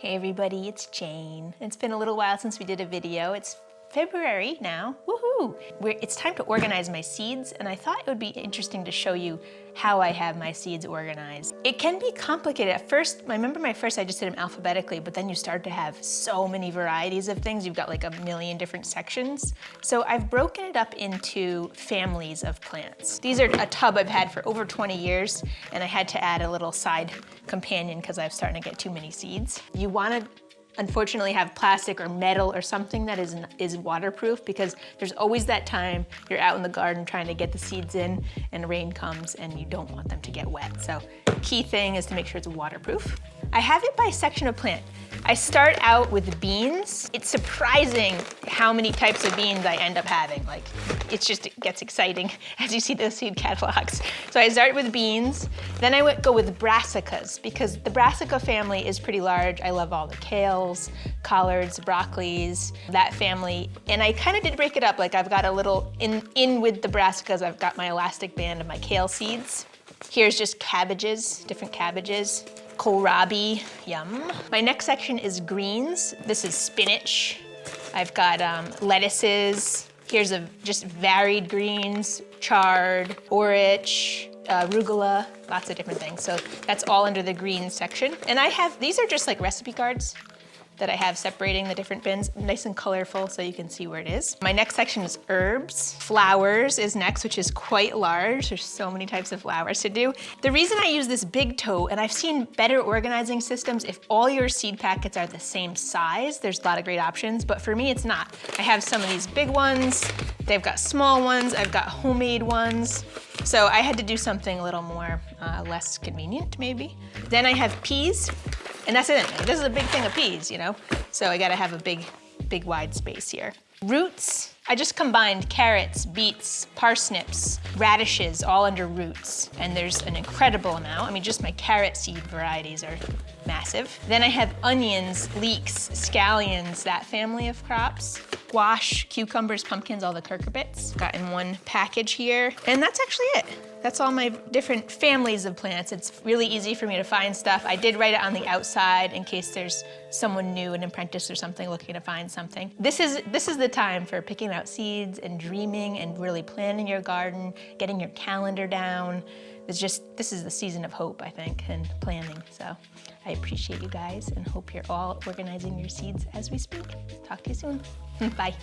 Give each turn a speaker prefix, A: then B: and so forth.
A: Hey everybody, it's Jane. It's been a little while since we did a video. It's February now, woohoo! It's time to organize my seeds, and I thought it would be interesting to show you how I have my seeds organized. It can be complicated. At first, I remember I just did them alphabetically, but then you start to have so many varieties of things. You've got like a million different sections. So I've broken it up into families of plants. These are a tub I've had for over 20 years, and I had to add a little side companion because I was starting to get too many seeds. You want to unfortunately have plastic or metal or something that is waterproof, because there's always that time you're out in the garden trying to get the seeds in and rain comes and you don't want them to get wet. So the key thing is to make sure it's waterproof. I have it by section of plant. I start out with beans. It's surprising how many types of beans I end up having. Like, it gets exciting as you see the seed catalogs. So I start with beans, then I would go with brassicas, because the brassica family is pretty large. I love all the kales, collards, broccolis, that family. And I kind of did break it up. Like, I've got a little, in with the brassicas, I've got my elastic band of my kale seeds. Here's just cabbages, different cabbages. Kohlrabi, yum. My next section is greens. This is spinach. I've got lettuces. Here's just varied greens, chard, orich, arugula, lots of different things. So that's all under the greens section. And these are just like recipe cards that I have separating the different bins, nice and colorful so you can see where it is. My next section is herbs. Flowers is next, which is quite large. There's so many types of flowers to do. The reason I use this big tote, and I've seen better organizing systems if all your seed packets are the same size. There's a lot of great options, but for me it's not. I have some of these big ones, they've got small ones, I've got homemade ones. So I had to do something a little more, less convenient maybe. Then I have peas. And that's it. This is a big thing of peas, you know? So I gotta have a big wide space here. Roots, I just combined carrots, beets, parsnips, radishes, all under roots. And there's an incredible amount. I mean, just my carrot seed varieties are massive. Then I have onions, leeks, scallions, that family of crops. Squash, cucumbers, pumpkins, all the cucurbits. Got in one package here. And that's actually it. That's all my different families of plants. It's really easy for me to find stuff. I did write it on the outside in case there's someone new, an apprentice or something, looking to find something. This is the time for picking out seeds and dreaming and really planning your garden, getting your calendar down. This is the season of hope, I think, and planning. So I appreciate you guys and hope you're all organizing your seeds as we speak. Talk to you soon. Bye.